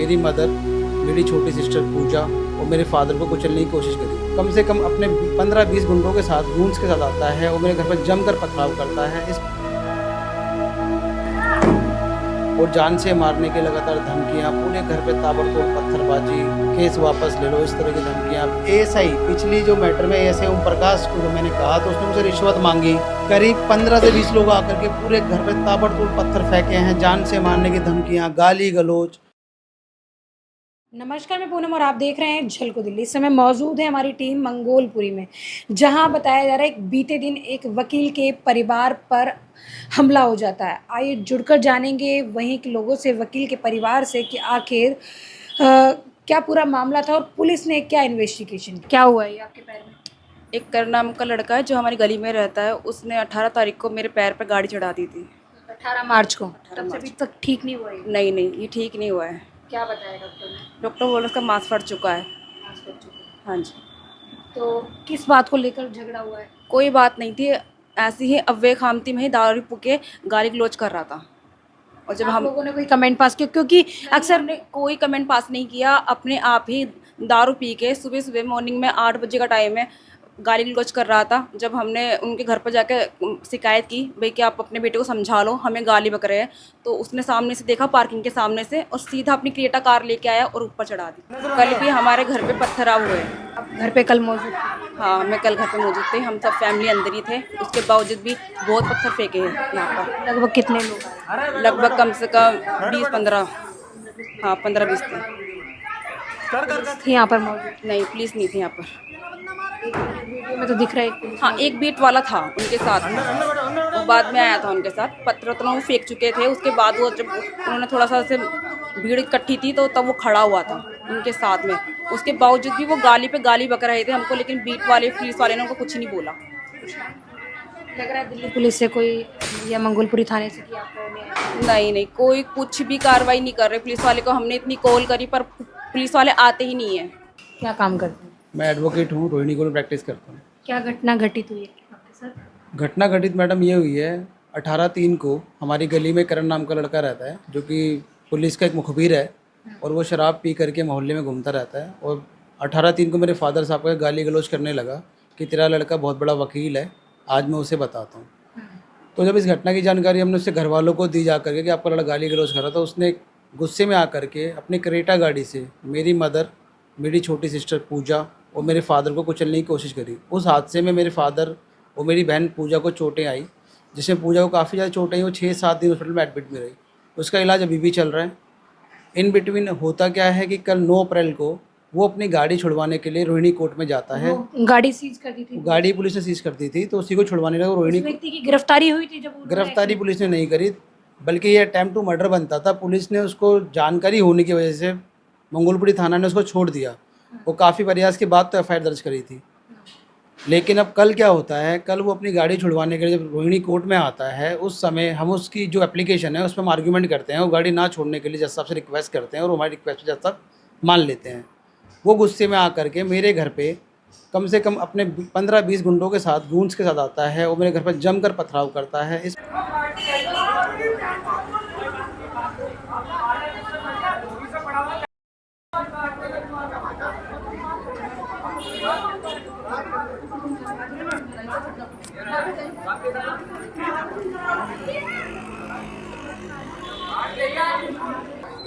मेरी मदर, मेरी छोटी सिस्टर पूजा और मेरे फादर को कुचलने की कोशिश करी। कम से कम अपने 15-20 गुंडों के साथ, गूंड्स के साथ आता है और मेरे घर पर जमकर पथराव करता है और जान से मारने की लगातार धमकियां, पूरे घर पे ताबड़तोड़ पत्थरबाजी, केस वापस ले लो, इस तरह की धमकियां। एएसआई पिछली जो मैटर में एएसआई ओम प्रकाश को जो मैंने कहा तो उसने मुझे रिश्वत मांगी। करीब 15 से 20 लोग आकर के पूरे घर पे ताबड़तोड़ पत्थर फेंके हैं, जान से मारने की धमकियां, गाली गलौज। नमस्कार, मैं पूनम और आप देख रहे हैं झलको दिल्ली। इस समय मौजूद है हमारी टीम मंगोलपुरी में, जहां बताया जा रहा है कि बीते दिन एक वकील के परिवार पर हमला हो जाता है। आइए जुड़कर जानेंगे वहीं के लोगों से, वकील के परिवार से, कि आखिर क्या पूरा मामला था और पुलिस ने क्या इन्वेस्टिगेशन, क्या हुआ है आपके पैर में। एक करण नाम का लड़का है जो हमारी गली में रहता है, उसने 18 तारीख को मेरे पैर पर गाड़ी चढ़ा दी थी। 18 मार्च को। 18 तब से मार्च अभी तक ठीक नहीं हुआ है। नहीं नहीं, ये ठीक नहीं हुआ है। क्या बताया डॉक्टर ने। डॉक्टर बोल रहे उसका मांस फट चुका है। हाँ जी। तो किस बात को लेकर झगड़ा हुआ है। कोई बात नहीं थी, ऐसी ही अव्वे खामती में ही दारू पी के गाली गलौज कर रहा था। और जब आप हम लोगों ने कोई कमेंट पास किया, क्योंकि अक्सर हमने कोई कमेंट पास नहीं किया, अपने आप ही दारू पी के सुबह सुबह मॉर्निंग में 8 बजे का टाइम है, गाली गलौज कर रहा था। जब हमने उनके घर पर जाकर शिकायत की भाई कि आप अपने बेटे को समझा लो, हमें गाली बक रहे हैं, तो उसने सामने से देखा, पार्किंग के सामने से, और सीधा अपनी क्रेटा कार लेके आया और ऊपर चढ़ा दी। कल भी हमारे घर पे पत्थराव हुए। आप घर पे कल मौजूद थे। हाँ, मैं कल घर पे मौजूद थी, हम सब फैमिली अंदर ही थे। उसके बावजूद भी बहुत पत्थर फेंके हैं यहाँ पर। लगभग कितने लोग आए। लगभग कम से कम 20-15, हाँ 15-20 थे। थी यहाँ पर मौजूद। नहीं, पुलिस नहीं थी यहाँ पर। वीडियो में तो दिख रहा है पुलिस। हाँ, एक बीट वाला था उनके साथ, वो बाद में आया था उनके साथ। पत्थर तो वो फेंक चुके थे। उसके बाद वो जब उन्होंने थोड़ा सा से भीड़ इकट्ठी थी तो तब वो खड़ा हुआ था उनके साथ में। उसके बावजूद भी वो गाली पे गाली बक रहे थे हमको, लेकिन बीट वाले पुलिस वाले ने उनको कुछ नहीं बोला। लग रहा है दिल्ली पुलिस से कोई या मंगोलपुरी थाने से कि आपको नहीं नहीं, कोई कुछ भी कार्रवाई नहीं कर रहे पुलिस वाले को। हमने इतनी कॉल करी पर पुलिस वाले आते ही नहीं है। क्या काम करते हैं। मैं एडवोकेट हूँ, रोहिणी को प्रैक्टिस करता हूँ। क्या घटना घटित हुई है आपके साथ। घटना घटित मैडम ये हुई है, 18/3 को हमारी गली में करण नाम का लड़का रहता है, जो कि पुलिस का एक मुखबिर है, और वो शराब पी करके मोहल्ले में घूमता रहता है। और 18/3 को मेरे फादर साहब का गाली गलौज करने लगा कि तेरा लड़का बहुत बड़ा वकील है, आज मैं उसे बताता हूँ। तो जब इस घटना की जानकारी हमने उससे घर वालों को दी जा करके कि आपका लड़का गाली गलौज कर रहा था, उसने गुस्से में आकर के अपनी क्रेटा गाड़ी से मेरी मदर, मेरी छोटी सिस्टर पूजा और मेरे फादर को कुचलने की कोशिश करी। उस हादसे में मेरे फादर और मेरी बहन पूजा को चोटें आई, जिसमें पूजा को काफ़ी ज़्यादा चोटें आई। वो 6-7 दिन हॉस्पिटल में एडमिट में रही। उसका इलाज अभी भी चल रहा है। इन बिटवीन होता क्या है कि कल 9 अप्रैल को वो अपनी गाड़ी छुड़वाने के लिए रोहिणी कोर्ट में जाता है। गाड़ी सीज कर दी थी। गाड़ी पुलिस ने सीज कर दी थी, तो उसी को छुड़वाने लगा। उस रोहिणी व्यक्ति की गिरफ्तारी हुई थी। जब गिरफ्तारी पुलिस ने नहीं करी, बल्कि ये अटैम्प्ट टू मर्डर बनता था। पुलिस ने उसको जानकारी होने की वजह से मंगोलपुरी थाना ने उसको छोड़ दिया। वो काफ़ी प्रयास के बाद तो एफआईआर दर्ज करी थी। लेकिन अब कल क्या होता है, कल वो अपनी गाड़ी छुड़वाने के लिए जब रोहिणी कोर्ट में आता है, उस समय हम उसकी जो एप्लीकेशन है उसमें हम आर्ग्यूमेंट करते हैं, वो गाड़ी ना छोड़ने के लिए जज साहब से रिक्वेस्ट करते हैं, और हमारी रिक्वेस्ट जज साहब मान लेते हैं। वो गुस्से में आकर के मेरे घर पे कम से कम अपने 15-20 गुंडों के साथ, गूंड्स के साथ आता है और मेरे घर पर जमकर पथराव करता है। इस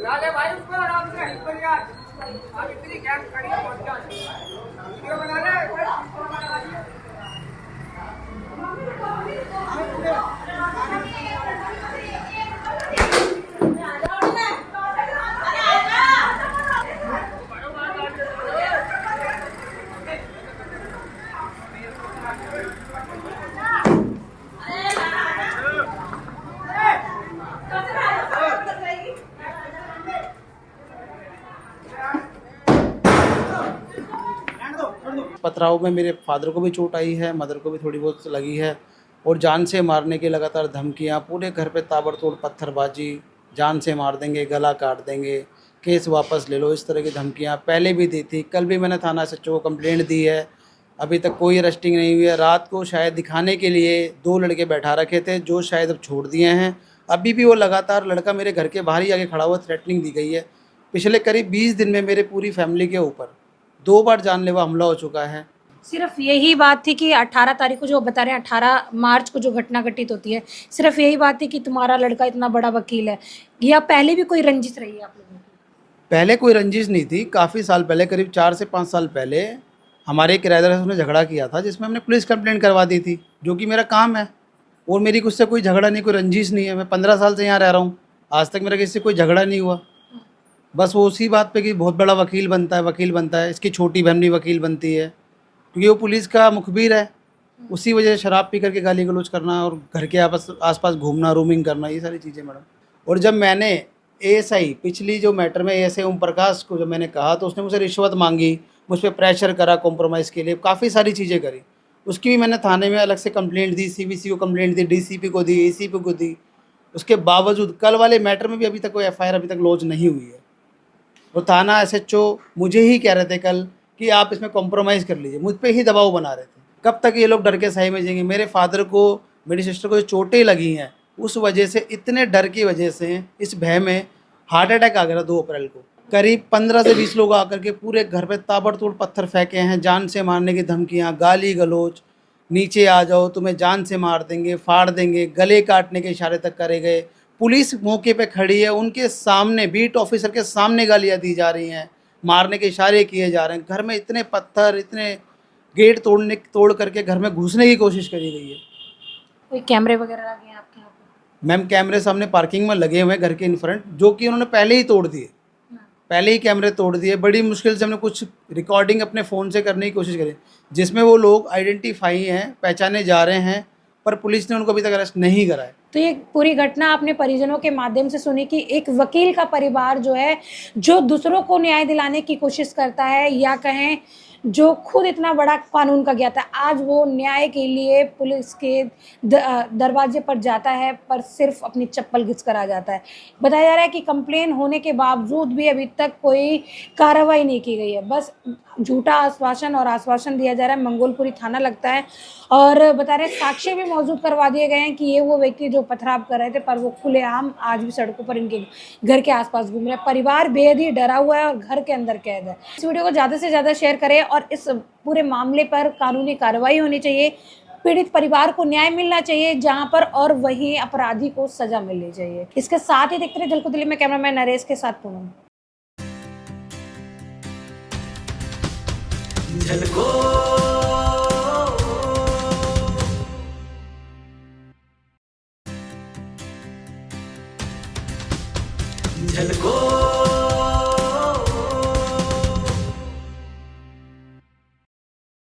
लाले भाई उसको आराम से हेल्प कर यार। अब इतनी गैस खड़ी है, पहुंच जा। वीडियो बना ले। पथराव में मेरे फादर को भी चोट आई है, मदर को भी थोड़ी बहुत लगी है, और जान से मारने की लगातार धमकियां, पूरे घर पे ताबड़तोड़ पत्थरबाजी, जान से मार देंगे, गला काट देंगे, केस वापस ले लो, इस तरह की धमकियां पहले भी दी थी। कल भी मैंने थाना एसएचओ को कंप्लेंट दी है, अभी तक कोई अरेस्टिंग नहीं हुई है। रात को शायद दिखाने के लिए 2 लड़के बैठा रखे थे, जो शायद अब छोड़ दिए हैं। अभी भी वो लगातार लड़का मेरे घर के बाहर ही आके खड़ा हुआ, थ्रेटनिंग दी गई है पिछले करीब 20 दिन में मेरे पूरी फैमिली के ऊपर 2 बार जानलेवा हमला हो चुका है। सिर्फ यही बात थी कि 18 तारीख को जो बता रहे हैं 18 मार्च को जो घटना घटित होती है, सिर्फ यही बात थी कि तुम्हारा लड़का इतना बड़ा वकील है, या पहले भी कोई रंजिश रही है आप लोगों की? पहले कोई रंजिश नहीं थी। काफ़ी साल पहले, करीब 4 से 5 साल पहले हमारे किराएदार से उसने झगड़ा किया था, जिसमें हमने पुलिस कंप्लेंट करवा दी थी, जो कि मेरा काम है। और मेरी उससे कोई झगड़ा नहीं, कोई रंजिश नहीं है। मैं 15 साल से यहाँ रह रहा हूँ, आज तक मेरा किसी से कोई झगड़ा नहीं हुआ। बस वो उसी बात पे कि बहुत बड़ा वकील बनता है, वकील बनता है। इसकी छोटी बहन भी वकील बनती है, क्योंकि वो पुलिस का मुखबिर है। उसी वजह से शराब पी करके गाली गलौज करना और घर के आसपास घूमना, रूमिंग करना, ये सारी चीज़ें मैडम। और जब मैंने एएसआई पिछली जो मैटर में एएसआई ओम प्रकाश को जब मैंने कहा, तो उसने मुझसे रिश्वत मांगी, मुझ पर प्रेशर करा कॉम्प्रोमाइज़ के लिए, काफ़ी सारी चीज़ें करी। उसकी भी मैंने थाने में अलग से कंप्लेंट दी, सीवीसी को कंप्लेंट दी, डीसीपी को दी, एसीपी को दी। उसके बावजूद कल वाले मैटर में भी अभी तक कोई एफआईआर अभी तक लॉन्च नहीं हुई है। और थाना एसएचओ मुझे ही कह रहे थे कल कि आप इसमें कॉम्प्रोमाइज़ कर लीजिए, मुझ पे ही दबाव बना रहे थे। कब तक ये लोग डर के सही में जिएंगे? मेरे फादर को, मेरी सिस्टर को जो चोटें लगी हैं, उस वजह से, इतने डर की वजह से, इस भय में हार्ट अटैक आ गया था 2 अप्रैल को। करीब 15 से 20 लोग आकर के पूरे घर पे ताबड़तोड़ पत्थर फेंके हैं, जान से मारने की धमकियाँ, गाली गलौज, नीचे आ जाओ तुम्हें जान से मार देंगे, फाड़ देंगे, गले काटने के इशारे तक करे गए। पुलिस मौके पे खड़ी है, उनके सामने, बीट ऑफिसर के सामने गालियाँ दी जा रही हैं, मारने के इशारे किए जा रहे हैं। घर में इतने पत्थर, इतने गेट तोड़ करके घर में घुसने की कोशिश करी गई है। कोई कैमरे वगैरह लगे हैं आपके यहाँ पे? मैम कैमरे सामने पार्किंग में लगे हुए हैं घर के इन फ्रंट, जो कि उन्होंने पहले ही तोड़ दिए, पहले ही कैमरे तोड़ दिए। बड़ी मुश्किल से हमने कुछ रिकॉर्डिंग अपने फ़ोन से करने की कोशिश करी, जिसमें वो लोग आइडेंटिफाई हैं, पहचाने जा रहे हैं, पर पुलिस ने उनको अभी तक अरेस्ट नहीं करा है। तो ये पूरी घटना आपने परिजनों के माध्यम से सुनी कि एक वकील का परिवार जो है, जो दूसरों को न्याय दिलाने की कोशिश करता है, या कहें जो खुद इतना बड़ा कानून का ज्ञाता है, आज वो न्याय के लिए पुलिस के दरवाजे पर जाता है, पर सिर्फ अपनी चप्पल घिस कर आ जाता है। बताया जा रहा है कि कंप्लेन होने के बावजूद भी अभी तक कोई कार्रवाई नहीं की गई है, बस झूठा आश्वासन और आश्वासन दिया जा रहा है। मंगोलपुरी थाना लगता है, और बता रहे साक्ष्य भी मौजूद करवा दिए गए हैं कि ये वो व्यक्ति जो पथराव कर रहे थे, पर वो खुलेआम आज भी सड़कों पर इनके घर के आसपास घूम रहे हैं। परिवार बेहद ही डरा हुआ है और घर के अंदर कैद है। इस वीडियो को ज़्यादा से ज़्यादा शेयर करें और इस पूरे मामले पर कानूनी कार्रवाई होनी चाहिए, पीड़ित परिवार को न्याय मिलना चाहिए जहां पर, और वहीं अपराधी को सजा मिलनी चाहिए। इसके साथ ही देखते रहे झलको दिल्ली में, कैमरामैन नरेश के साथ पूनम। झलको